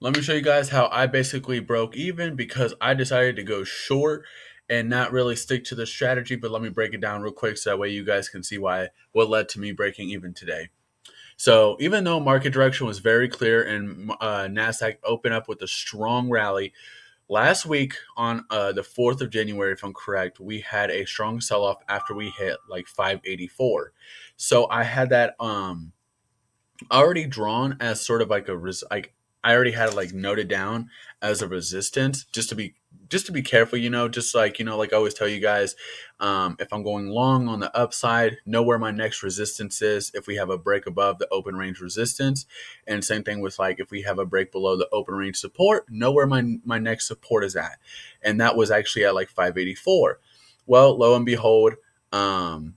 Let me show you guys how I basically broke even because I decided to go short and not really stick to the strategy. But let me break it down real quick so that way you guys can see what led to me breaking even today. So even though market direction was very clear and Nasdaq opened up with a strong rally last week on the 4th of January, if I'm correct, we had a strong sell off after we hit like 584. So I had that already drawn as sort of like like I already had it like noted down as a resistance just to be careful, just like like I always tell you guys, if I'm going long on the upside, know where my next resistance is if we have a break above the open range resistance, and same thing with like if we have a break below the open range support, know where my next support is at, and that was actually at like 584. Well, lo and behold, um,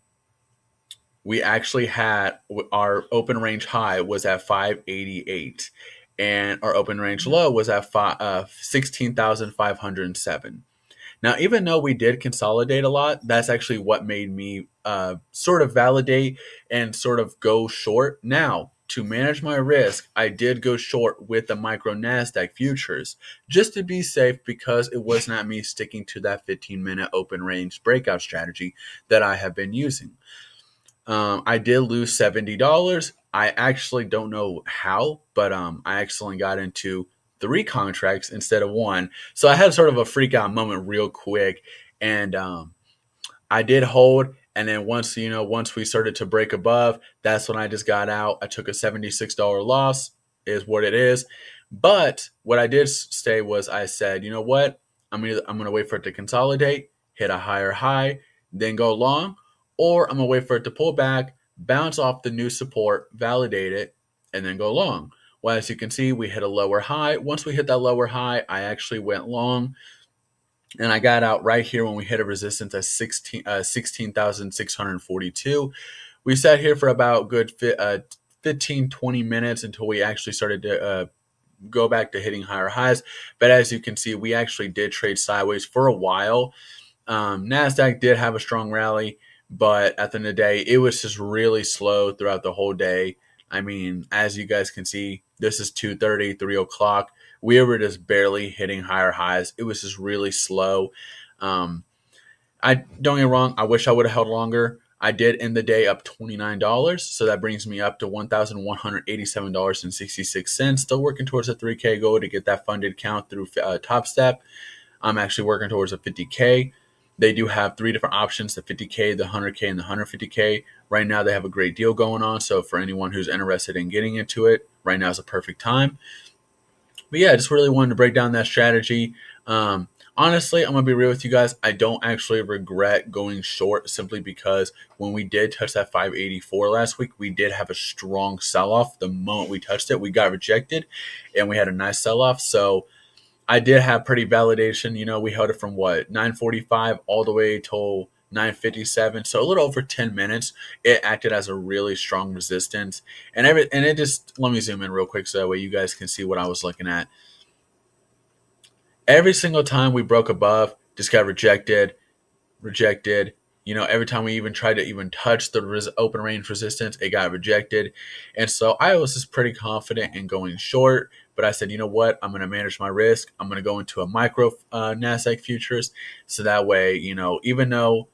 we actually had our open range high was at 588 and our open range low was at 16,507. Now, even though we did consolidate a lot, that's actually what made me sort of validate and sort of go short. Now, to manage my risk, I did go short with the micro NASDAQ futures just to be safe because it was not me sticking to that 15-minute open range breakout strategy that I have been using. I did lose $70. I actually don't know how, but I accidentally got into three contracts instead of one. So I had sort of a freak out moment real quick, and I did hold. And then once we started to break above, that's when I just got out. I took a $76 loss, is what it is. But what I did say was, I said, you know what? I'm gonna wait for it to consolidate, hit a higher high, then go long, or I'm gonna wait for it to pull back, bounce off the new support, validate it, and then go long. Well, as you can see, we hit a lower high. Once we hit that lower high, I actually went long, and I got out right here when we hit a resistance at 16,642. We sat here for about good 15, 20 minutes until we actually started to go back to hitting higher highs. But as you can see, we actually did trade sideways for a while. Nasdaq did have a strong rally, but at the end of the day, it was just really slow throughout the whole day. I mean, as you guys can see, this is 2:30, 3 o'clock. We were just barely hitting higher highs. It was just really slow. Um, I don't get me wrong. I wish I would have held longer. I did end the day up $29, so that brings me up to $1,187.66. Still working towards a 3K goal to get that funded count through Topstep. I'm actually working towards a 50K. They do have three different options: the 50K, the 100K, and the 150K. Right now, they have a great deal going on. So for anyone who's interested in getting into it, right now is a perfect time. But yeah, I just really wanted to break down that strategy. Honestly, I'm gonna be real with you guys. I don't actually regret going short simply because when we did touch that 584 last week, we did have a strong sell off. The moment we touched it, we got rejected, and we had a nice sell off. So I did have pretty validation. We held it from what 9:45 all the way till 9:57, so a little over 10 minutes. It acted as a really strong resistance, and it just let me zoom in real quick so that way you guys can see what I was looking at. Every single time we broke above, just got rejected. Every time we even tried to even touch the open range resistance, it got rejected. And so I was just pretty confident in going short. But I said, you know what? I'm going to manage my risk. I'm going to go into a micro Nasdaq futures. So that way, even though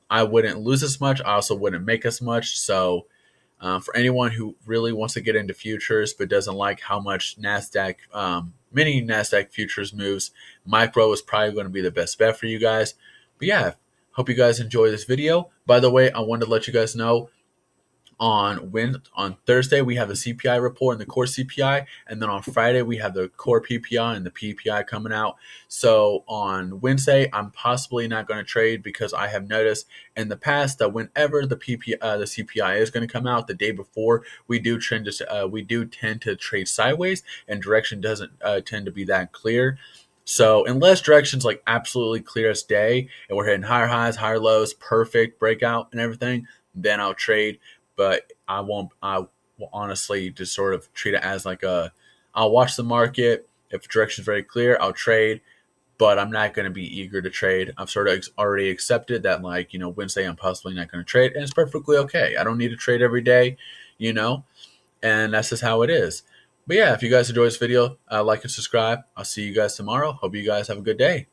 I wouldn't lose as much, I also wouldn't make as much. So for anyone who really wants to get into futures but doesn't like how much Nasdaq, mini Nasdaq futures moves, micro is probably going to be the best bet for you guys. But yeah, hope you guys enjoy this video. By the way, I wanted to let you guys know on Thursday we have the CPI report and the core CPI, and then on Friday we have the core PPI and the PPI coming out. So on Wednesday I'm possibly not going to trade because I have noticed in the past that whenever the CPI is going to come out the day before, we do tend to trade sideways, and direction doesn't tend to be that clear. So unless direction's like absolutely clear as day and we're hitting higher highs, higher lows, perfect breakout and everything, then I'll trade. But I won't. I will honestly just sort of treat it as like I'll watch the market. If direction is very clear, I'll trade. But I'm not going to be eager to trade. I've sort of already accepted that, like, Wednesday I'm possibly not going to trade, and it's perfectly okay. I don't need to trade every day, you know, and that's just how it is. But yeah, if you guys enjoy this video, like and subscribe. I'll see you guys tomorrow. Hope you guys have a good day.